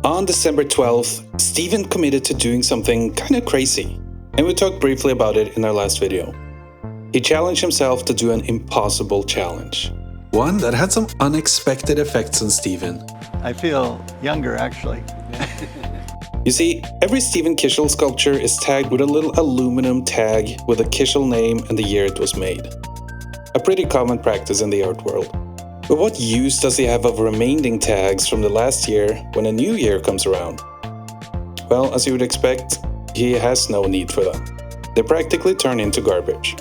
On December 12th, Stephen committed to doing something kind of crazy, and we talked briefly about it in our last video. He challenged himself to do an impossible challenge. One that had some unexpected effects on Stephen. I feel younger, actually. You see, every Stephen Kishel sculpture is tagged with a little aluminum tag with a Kishel name and the year it was made. A pretty common practice in the art world. But what use does he have of remaining tags from the last year when a new year comes around? Well, as you would expect, he has no need for them. They practically turn into garbage.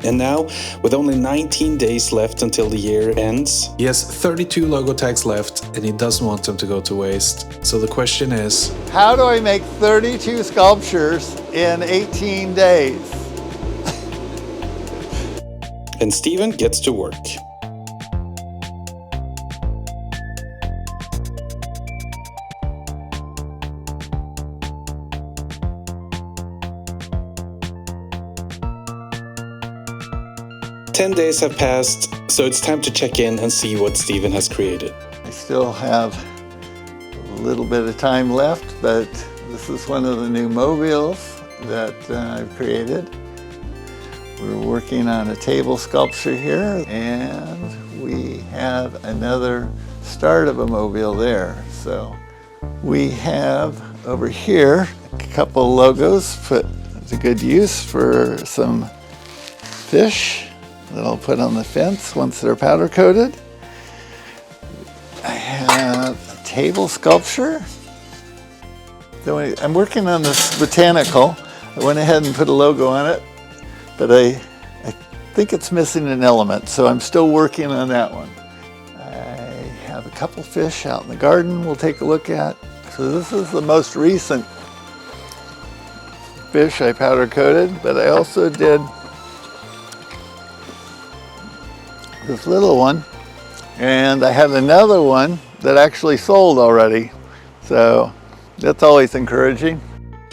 And now, with only 19 days left until the year ends, he has 32 logo tags left and he doesn't want them to go to waste. So the question is, how do I make 32 sculptures in 18 days? And Stephen gets to work. "10 days have passed, so it's time to check in and see what Stephen has created." I still have a little bit of time left, but this is one of the new mobiles that I've created. We're working on a table sculpture here, and we have another start of a mobile there. So we have over here a couple logos put to good use for some fish that I'll put on the fence once they're powder coated. I have a table sculpture. So I'm working on this botanical. I went ahead and put a logo on it, but I think it's missing an element, so I'm still working on that one. I have a couple fish out in the garden we'll take a look at. So this is the most recent fish I powder coated, but I also did this little one, and I had another one that actually sold already, so that's always encouraging.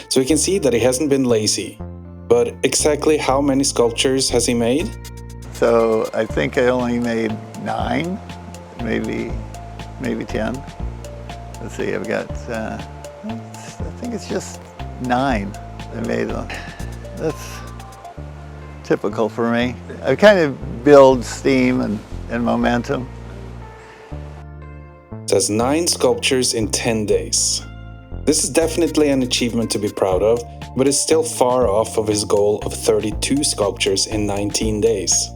So we can see that he hasn't been lazy, but exactly how many sculptures has he made? So I think I only made 9, maybe 10. Let's see, I've got, I think it's just 9 I made. That's typical for me. I kind of build steam and momentum. It says 9 sculptures in 10 days. This is definitely an achievement to be proud of, but it's still far off of his goal of 32 sculptures in 19 days.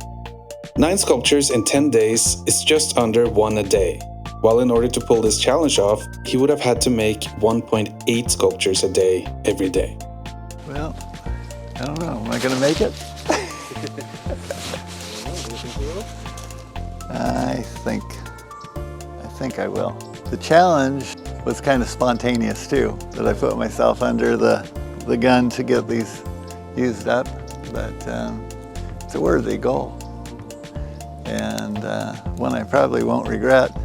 9 sculptures in 10 days is just under 1 a day, while in order to pull this challenge off, he would have had to make 1.8 sculptures a day every day. Well, I don't know, am I gonna make it? I think I will. The challenge was kind of spontaneous too, that I put myself under the gun to get these used up, but it's a worthy goal, and one I probably won't regret,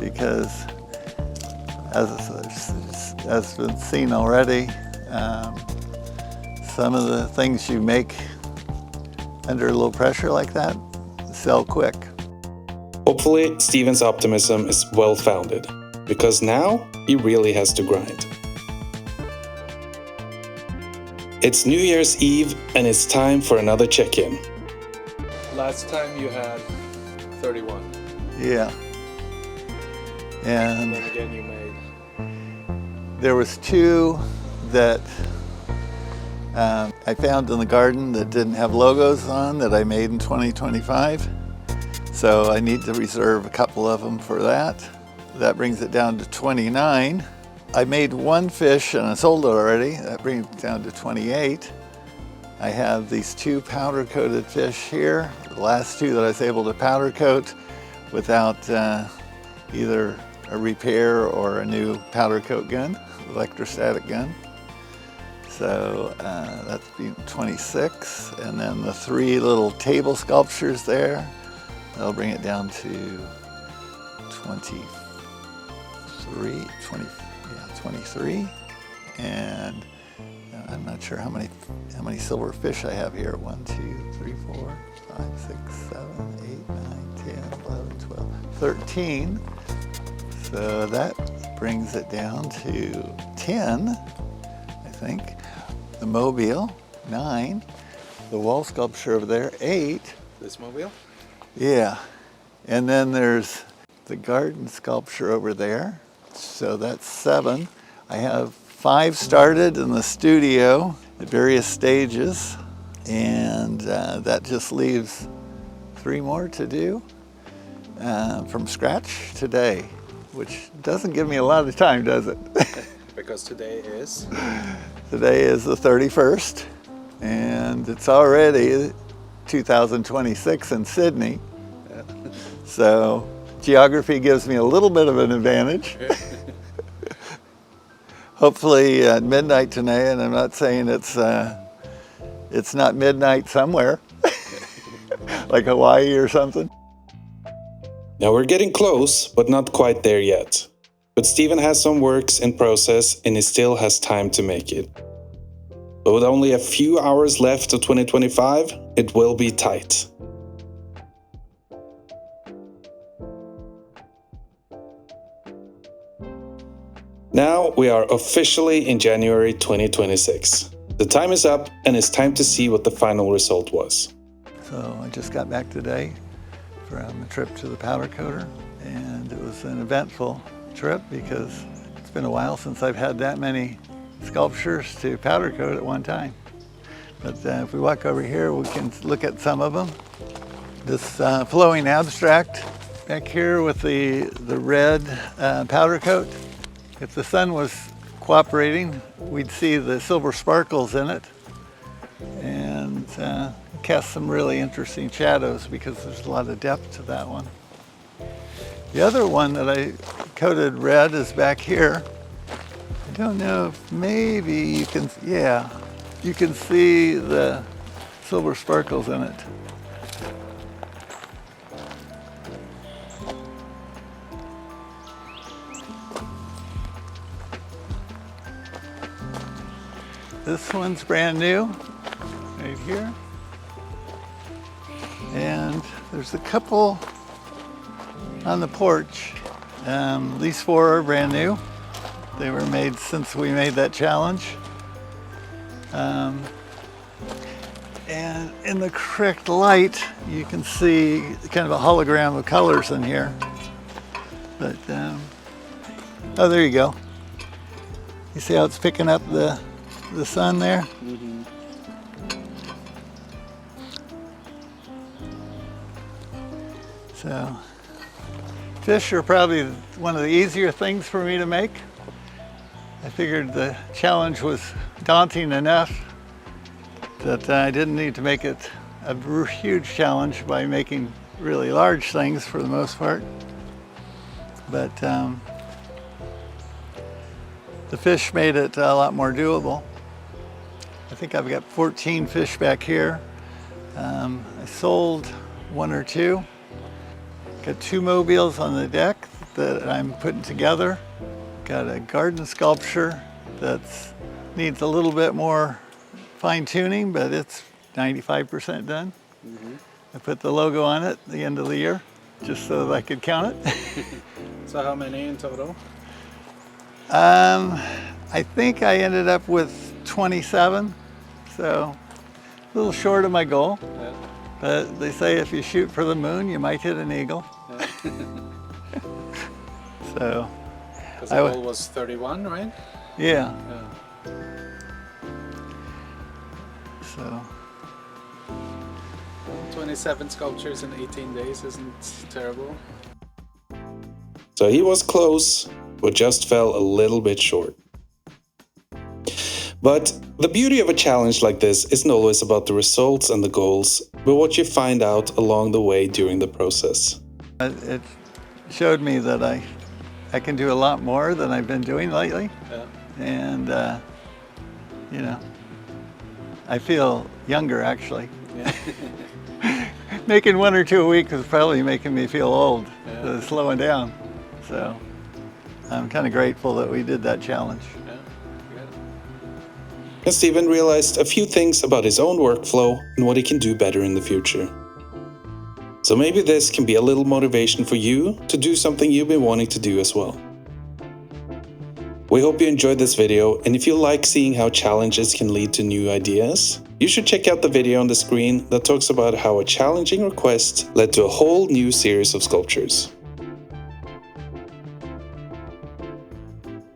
because as been seen already, some of the things you make under a little pressure like that sell quick. Hopefully, Stephen's optimism is well-founded, because now he really has to grind. It's New Year's Eve, and it's time for another check-in. Last time you had 31. Yeah. And then again you made... There was 2 that I found in the garden that didn't have logos on that I made in 2025. So I need to reserve a couple of them for that. That brings it down to 29. I made 1 fish and I sold it already. That brings it down to 28. I have these 2 powder coated fish here. The last 2 that I was able to powder coat without either a repair or a new powder coat gun, electrostatic gun. So that's 26. And then the 3 little table sculptures there, that'll bring it down to 23. And I'm not sure how many silver fish I have here. 1, 2, 3, 4, 5, 6, 7, 8, 9, 10, 11, 12, 13. So that brings it down to 10, I think. The mobile, 9. The wall sculpture over there, 8. This mobile? Yeah. And then there's the garden sculpture over there. So that's 7. I have 5 started in the studio at various stages. And that just leaves 3 more to do from scratch today, which doesn't give me a lot of time, does it? Because today is? Today is the 31st, and it's already 2026 in Sydney. Yeah. So geography gives me a little bit of an advantage. Hopefully at midnight tonight, and I'm not saying it's not midnight somewhere, like Hawaii or something. Now we're getting close, but not quite there yet. But Stephen has some works in process and he still has time to make it. But with only a few hours left of 2025, it will be tight. Now we are officially in January 2026. The time is up and it's time to see what the final result was. So I just got back today from a trip to the powder coater, and it was an eventful trip because it's been a while since I've had that many sculptures to powder coat at one time. But if we walk over here, we can look at some of them. This flowing abstract back here with the red powder coat. If the sun was cooperating, we'd see the silver sparkles in it, and cast some really interesting shadows because there's a lot of depth to that one. The other one that I coated red is back here. I don't know if maybe you can, yeah, you can see the silver sparkles in it. This one's brand new, right here. And there's a couple on the porch. These 4 are brand new. They were made since we made that challenge. And in the correct light, you can see kind of a hologram of colors in here. But, oh, there you go. You see how it's picking up the sun there? Mm-hmm. So, fish are probably one of the easier things for me to make. I figured the challenge was daunting enough that I didn't need to make it a huge challenge by making really large things for the most part. But the fish made it a lot more doable. I think I've got 14 fish back here. I sold 1 or 2. Got 2 mobiles on the deck that I'm putting together. Got a garden sculpture that needs a little bit more fine tuning, but it's 95% done. Mm-hmm. I put the logo on it at the end of the year, just so that I could count it. So how many in total? I think I ended up with 27, so a little short of my goal. Yeah. But they say if you shoot for the moon, you might hit an eagle. Yeah. So. Because the goal was 31, right? Yeah. So. 27 sculptures in 18 days isn't terrible. So he was close, but just fell a little bit short. But the beauty of a challenge like this isn't always about the results and the goals, but what you find out along the way during the process. It showed me that I can do a lot more than I've been doing lately. Yeah. And, you know, I feel younger actually. Yeah. Making 1 or 2 a week is probably making me feel old, yeah. Slowing down. So I'm kind of grateful that we did that challenge. Yeah. Good. And Stephen realized a few things about his own workflow and what he can do better in the future. So maybe this can be a little motivation for you to do something you've been wanting to do as well. We hope you enjoyed this video, and if you like seeing how challenges can lead to new ideas, you should check out the video on the screen that talks about how a challenging request led to a whole new series of sculptures.